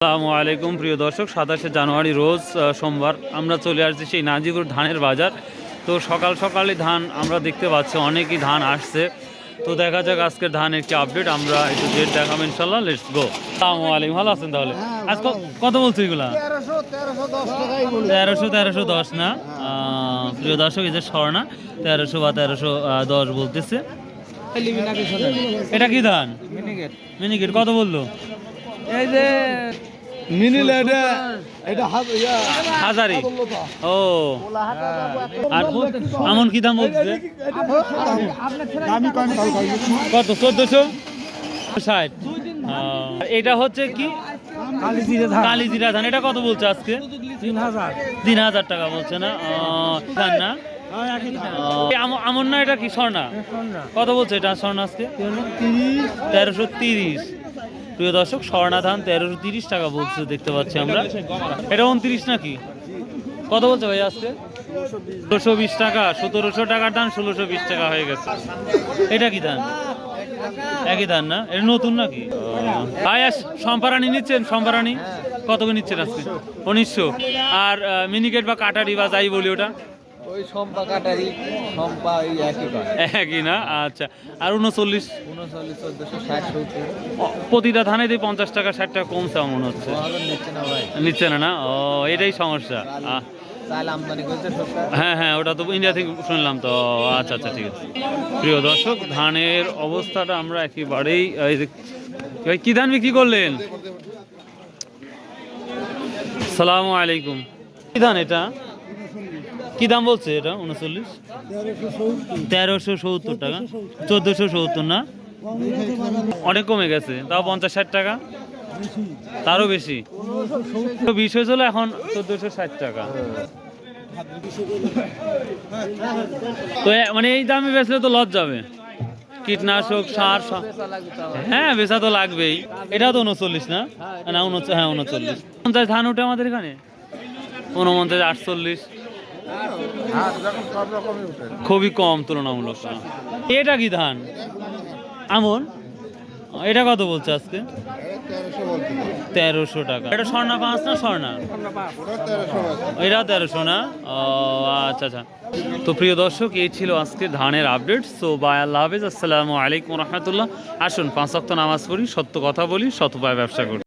আসসালামু আলাইকুম প্রিয় দর্শক, 27শে জানুয়ারি রোজ সোমবার আমরা চলে আসছি সেই নাজিপুর ধানের বাজার। তো সকাল সকালে ধান আমরা দেখতে পাচ্ছি, অনেকই ধান আসছে। তো দেখা যাক আজকের ধান একটি আপডেট, আমরা একটু ডেট দেখাবো ইনশাল্লাহ। Let's go. আসসালামু আলাইকুম, ভালো আছেন? তাহলে আজ কত বলছো এগুলা? 1310 না? প্রিয় দর্শক, এই যে স্বর্ণা 1300 বা 1310 বলতেছে। এটা কি ধান? মিনিকেট। কত বললো? এই যে মিনিল এটা হাজারি। ও, আর আমন কি দাম বলছে? কত? 1460। এটা হচ্ছে কি কালিজিরা ধান। এটা কত বলছে আজকে? 3000 টাকা বলছে না? ধান না আমন না? এটা কি স্বর্ণা? কত বলছে এটা স্বর্ণা আজকে? 1330। প্রিয় দর্শক, স্বর্ণা ধান 1330 টাকা বলছে, দেখতে পাচ্ছি আমরা। এটা 29 নাকি? কত বলছে ভাই আজকে? 1620 টাকা। 1700 টাকার ধান 1620 টাকা হয়ে গেছে। এটা কি ধান? একই ধান না? এটা নতুন নাকি? ভাই সম্পারানি নিচ্ছেন? সম্পারানি কত করে নিচ্ছেন আজকে? 1900। আর মিনিকেট বা কাটারি বা যাই বলি ওটা ওই সম্পা কাটারি সম্পা ওই একই না? আচ্ছা। আর 39 1460 প্রতিটা ধানে দিয়ে 50 টাকা 60 টাকা কমছে মনে হচ্ছে। নিচ্ছে না ভাই, নিচ্ছে না না? ও, এটাই সমস্যা। চাল আমদানি করছে সরকার। হ্যাঁ, ওটা তো ইন্ডিয়া থেকে শুনলাম তো। আচ্ছা, ঠিক আছে। প্রিয় দর্শক, ধানের অবস্থাটা আমরা একেবারেই কি ধান বিক্রি করলেন? সালামু আলাইকুম। কি ধান এটা? কি দাম বলছে এটা? 39। 1370 টাকা। 1470 না? অনেক কমে গেছে, তাও 50-60 টাকা, তারও বেশি। 20 হয়েছিল, এখন 1460 টাকা। তো মানে এই দামে বেচলে তো লস যাবে। কীটনাশক সার, হ্যাঁ বেচা তো লাগবেই। এটাও তো 39 না? না 39। 50 ধান উঠে আমাদের এখানে 49, 48, খুবই কম তুলনামূলক। এটা কি ধান? আমন। এটা কত বলছে আজকে? 1300 টাকা। এটা স্বর্ণা 5 না? স্বর্ণা এটা 1300 না? ও আচ্ছা। তো প্রিয় দর্শক, এই ছিল আজকে ধানের আপডেট। সো বাই, আল্লাহ হাফেজ, আসসালামু আলাইকুম রহমতুল্লাহ। আসুন 5 ওয়াক্ত নামাজ পড়ি, সত্য কথা বলি, সৎ উপায়ে ব্যবসা করি।